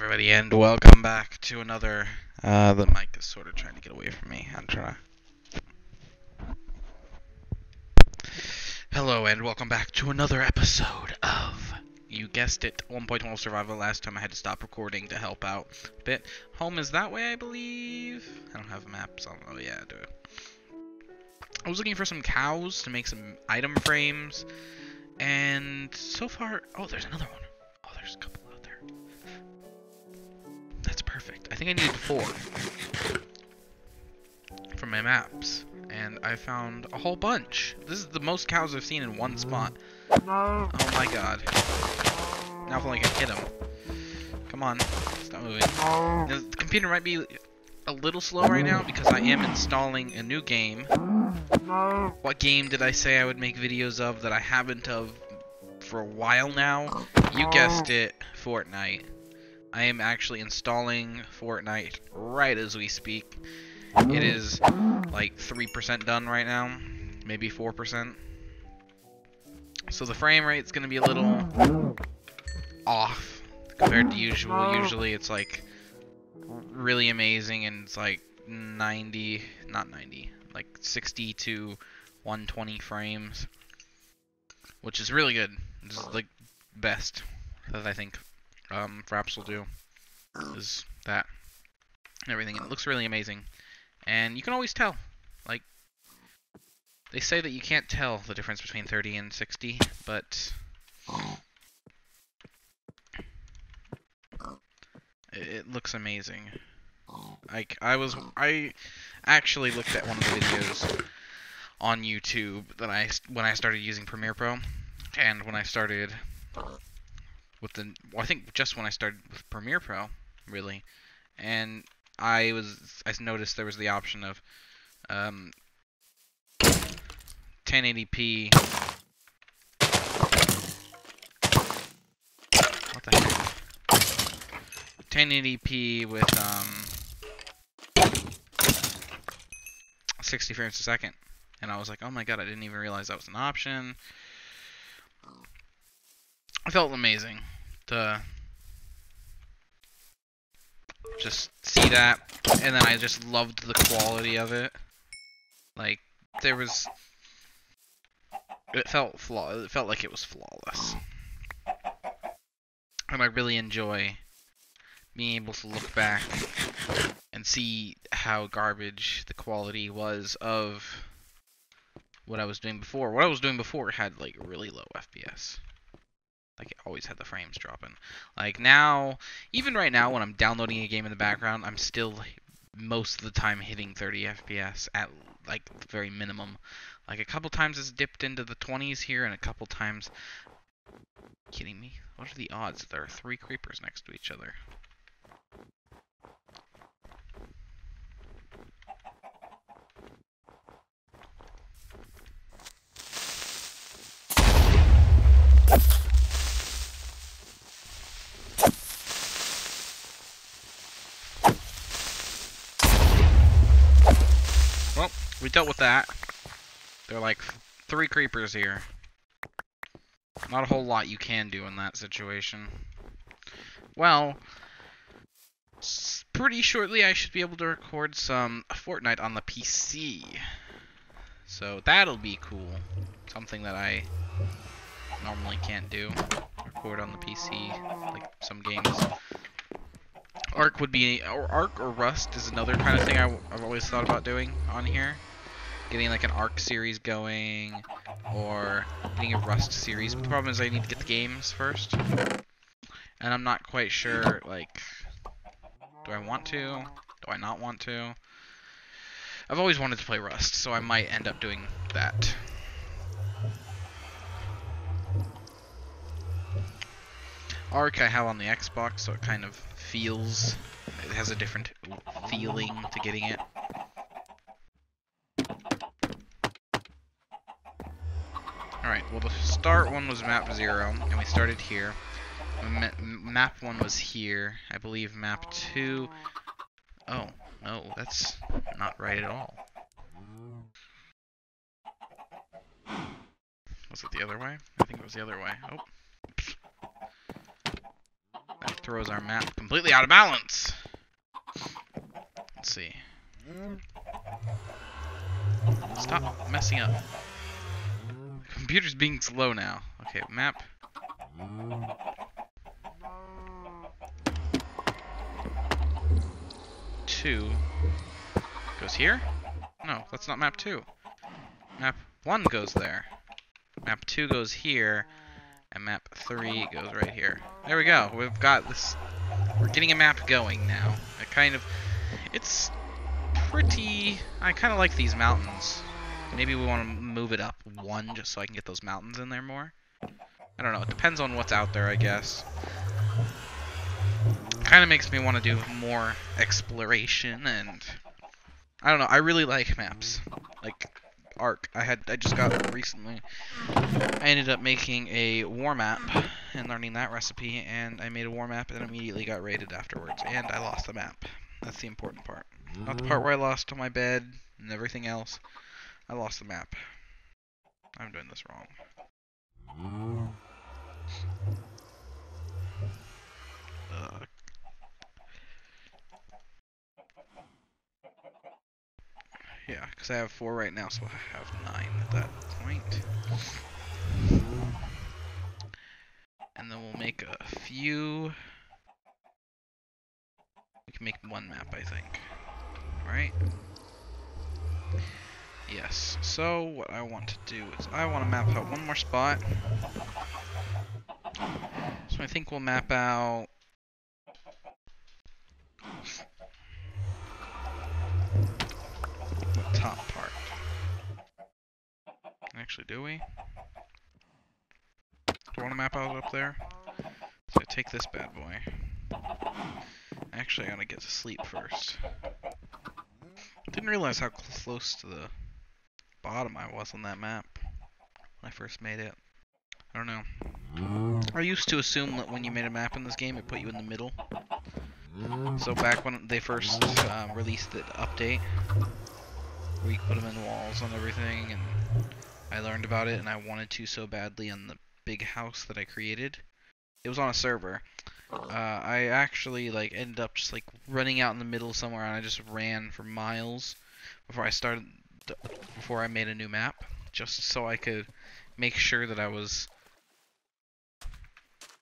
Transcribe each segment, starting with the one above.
everybody, and welcome back to another. The mic is sort of trying to get away from me. I'm trying to. Hello, and welcome back to another episode of, you guessed it, 1.12 Survival. Last time I had to stop recording to help out a bit. Home is that way, I believe. I don't have maps on. Oh yeah, I do. I was looking for some cows to make some item frames, and so far, oh, there's another one. Oh, there's a couple out there. That's perfect. I think I needed 4 from my maps, and I found a whole bunch. This is the most cows I've seen in one spot. Oh my god. Now I feel like I hit him. Come on, stop moving. Now, the computer might be a little slow right now because I am installing a new game. What game did I say I would make videos of that I haven't of for a while now? You guessed it, Fortnite. I am actually installing Fortnite right as we speak. It is like 3% done right now, maybe 4%. So the frame rate's going to be a little off compared to usual. Usually it's like really amazing and it's like 90, not 90, like 60 to 120 frames, which is really good. This is like best that I think Fraps will do, is that and everything, and it looks really amazing. And you can always tell, like, they say that you can't tell the difference between 30 and 60, but it looks amazing. Like, I actually looked at one of the videos on YouTube that when I started using Premiere Pro, and when I started with I think just when I started with Premiere Pro, really, and I noticed there was the option of 1080p. What the heck? 1080p with 60 frames a second, and I was like, oh my god, I didn't even realize that was an option. I felt amazing to just see that, and then I just loved the quality of it. Like, it felt like it was flawless. And I really enjoy being able to look back and see how garbage the quality was of what I was doing before. What I was doing before had like really low FPS. Like, it always had the frames dropping. Like, now, even right now when I'm downloading a game in the background, I'm still most of the time hitting 30 FPS at like the very minimum. Like, a couple times it's dipped into the 20s here, and a couple times... Kidding me? What are the odds that there are 3 creepers next to each other? Well, we dealt with that. There are like 3 creepers here. Not a whole lot you can do in that situation. Well, pretty shortly I should be able to record some Fortnite on the PC. So that'll be cool. Something that I normally can't do. Record on the PC, like some games. Arc would be, or Arc or Rust is another kind of thing I've always thought about doing on here. Getting like an Arc series going, or getting a Rust series. But the problem is I need to get the games first. And I'm not quite sure, like, do I want to? Do I not want to? I've always wanted to play Rust, so I might end up doing that. Arc I have on the Xbox, so it kind of feels, it has a different feeling to getting it. Alright, well the start one was map 0, and we started here. Map 1 was here. I believe map 2... Oh, no, that's not right at all. Was it the other way? I think it was the other way. Oh. throws our map completely out of balance. Let's see. Stop messing up. The computer's being slow now. Okay, map. Two goes here? No, that's not map 2. Map 1 goes there. Map 2 goes here. And map 3 goes right here. There we go. We've got this. We're getting a map going now. It's pretty. I kind of like these mountains. Maybe we want to move it up 1 just so I can get those mountains in there more. I don't know. It depends on what's out there, I guess. Kind of makes me want to do more exploration, and I don't know. I really like maps. Like Ark. I just got it recently. I ended up making a war map and learning that recipe, and I made a war map and immediately got raided afterwards, and I lost the map. That's the important part. Not the part where I lost my bed and everything else. I lost the map. I'm doing this wrong. Yeah, because I have 4 right now, so I have 9 at that point. And then we'll make a few. We can make 1 map, I think. Right? Yes. So what I want to do is I want to map out 1 more spot. So I think we'll map out the top part. Actually, do we? Do I want to map out up there? So I take this bad boy. Actually, I gotta get to sleep first. Didn't realize how close to the bottom I was on that map when I first made it. I don't know. I used to assume that when you made a map in this game, it put you in the middle. So back when they first released the update, where you put them in walls and everything, and I learned about it, and I wanted to so badly on the big house that I created. It was on a server. I actually ended up just running out in the middle somewhere, and I just ran for miles before I made a new map, just so I could make sure that I was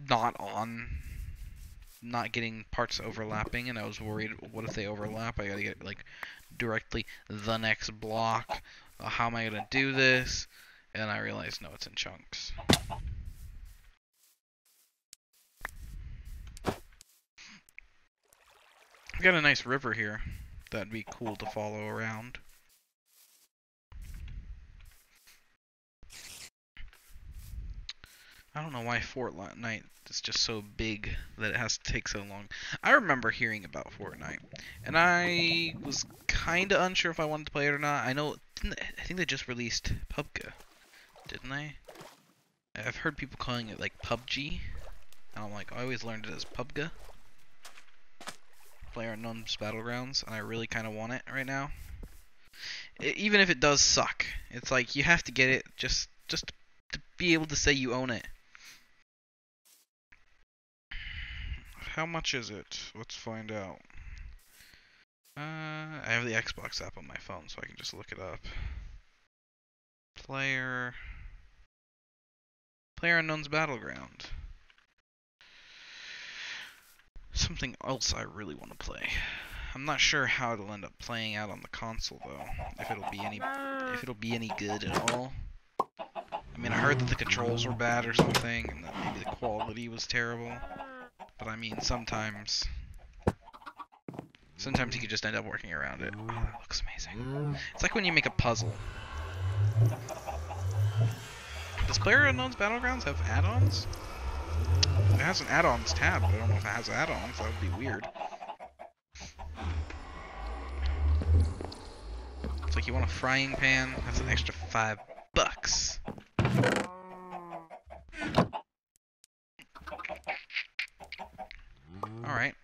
not getting parts overlapping, and I was worried, what if they overlap? I gotta get directly the next block. How am I gonna do this? And I realized, no, it's in chunks. We've got a nice river here that'd be cool to follow around. I don't know why Fortnite is just so big that it has to take so long. I remember hearing about Fortnite, and I was kind of unsure if I wanted to play it or not. I think they just released PUBG, didn't they? I've heard people calling it PUBG. And I'm I always learned it as PUBG. PlayerUnknown's Battlegrounds, and I really kind of want it right now. Even if it does suck, it's you have to get it just to be able to say you own it. How much is it? Let's find out. I have the Xbox app on my phone, so I can just look it up. PlayerUnknown's Battleground. Something else I really want to play. I'm not sure how it'll end up playing out on the console though. If it'll be any good at all. I mean, I heard that the controls were bad or something, and that maybe the quality was terrible. But I mean, sometimes you could just end up working around it. Oh, that looks amazing. It's like when you make a puzzle. Does PlayerUnknown's Battlegrounds have add-ons? It has an add-ons tab, but I don't know if it has add-ons. That would be weird. It's you want a frying pan? That's an extra $5. Alright.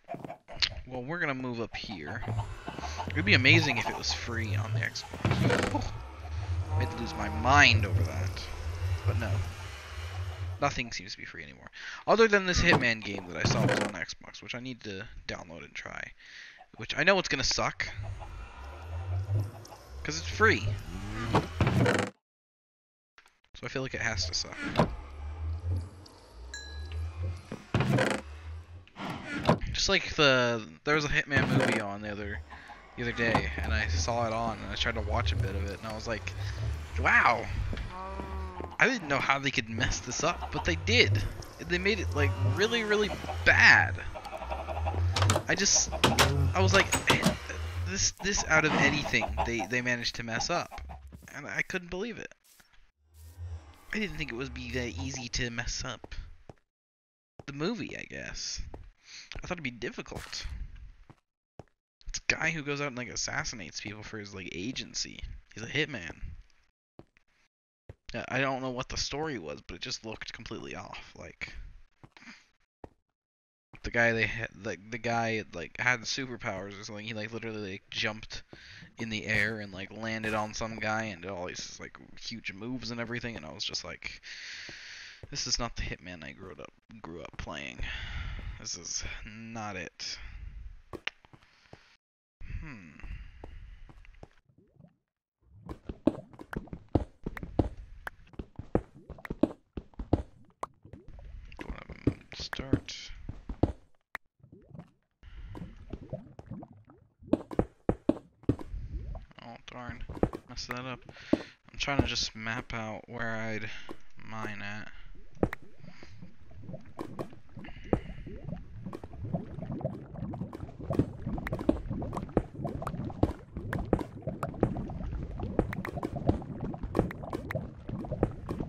Well, we're gonna move up here. It would be amazing if it was free on the Xbox. Oh, I had to lose my mind over that. But no. Nothing seems to be free anymore. Other than this Hitman game that I saw was on Xbox, which I need to download and try. Which I know it's gonna suck. Because it's free. So I feel like it has to suck. Just like there was a Hitman movie on the other day, and I saw it on, and I tried to watch a bit of it, and I was like, wow, I didn't know how they could mess this up, but they did. They made it like really, really bad. I was like, this out of anything they managed to mess up, and I couldn't believe it. I didn't think it would be that easy to mess up the movie, I guess. I thought it'd be difficult. It's a guy who goes out and like assassinates people for his like agency. He's a hitman. I don't know what the story was, but it just looked completely off. Like the guy the guy like had superpowers or something. He like literally like jumped in the air and like landed on some guy and did all these like huge moves and everything. And I was just like, this is not the Hitman I grew up playing. This is not it. Start. Oh darn, messed that up. I'm trying to just map out where I'd mine at.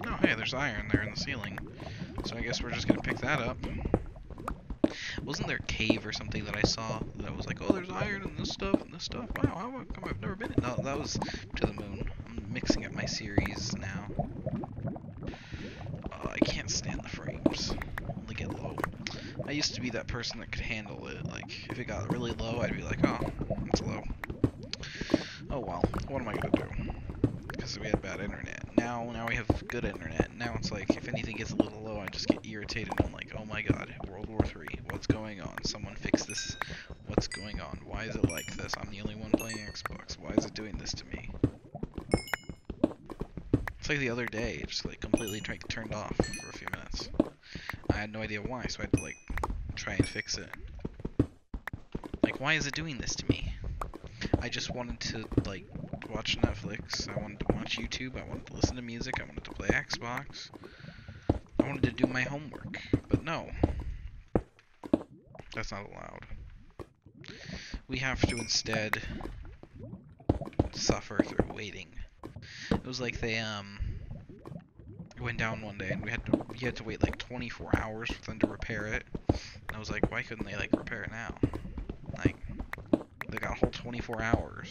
Oh hey, there's iron there in the ceiling. So I guess we're just gonna pick that up. Wasn't there a cave or something that I saw that was like, oh, there's iron and this stuff and this stuff? Wow, how come I've never been in? No, that was To the Moon. I'm mixing up my series now. I can't stand the frames. They get low. I used to be that person that could handle it. Like, if it got really low, I'd be like, oh, it's low. Oh well, what am I gonna do? Because we had bad internet. Now we have good internet. Now it's like, if anything gets a little low, I just get irritated. I'm like, oh my god, World War III, what's going on? Someone fix this. What's going on? Why is it like this? I'm the only one playing Xbox. Why is it doing this to me? It's like the other day, it just like completely turned off for a few minutes. I had no idea why, so I had to like try and fix it. Like, why is it doing this to me? I just wanted to like watch Netflix, I wanted to watch YouTube, I wanted to listen to music, I wanted to play Xbox, I wanted to do my homework, but no. That's not allowed. We have to instead suffer through waiting. It was like they went down one day and you had to wait like 24 hours for them to repair it. And I was like, why couldn't they like repair it now? Like, they got a whole 24 hours.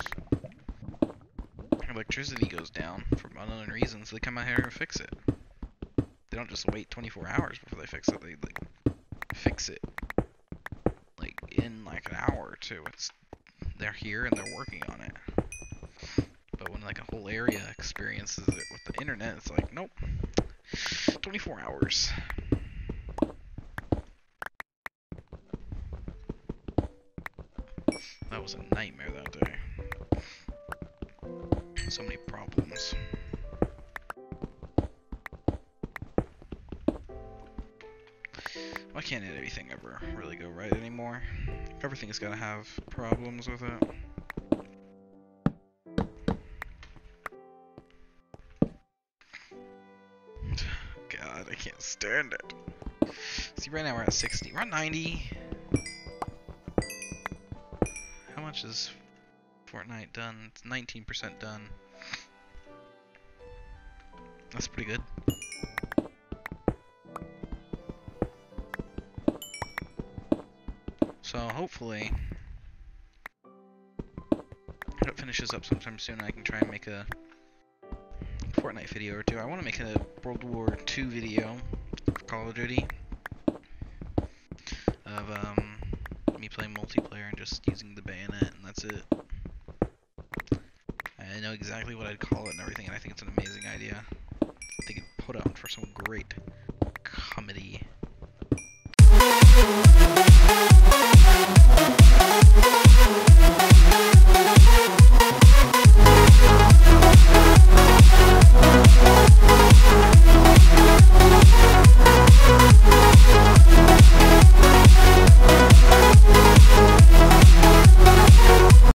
Electricity goes down for unknown reasons. They come out here and fix it. They don't just wait 24 hours before they fix it. They like fix it like in like an hour or two. They're here and they're working on it. But when like a whole area experiences it with the internet, it's like, nope, 24 hours. That was a nightmare that day. So many problems. Why can't anything ever really go right anymore? Everything's gotta have problems with it. God, I can't stand it. See, right now we're at 60. We're at 90. How much is Fortnite done? It's 19% done. That's pretty good. So hopefully it finishes up sometime soon and I can try and make a Fortnite video or two. I want to make a World War II video for Call of Duty of me playing multiplayer and just using the bayonet, and that's it. I know exactly what I'd call it and everything, and I think it's an amazing idea. I think it'd put on for some great comedy.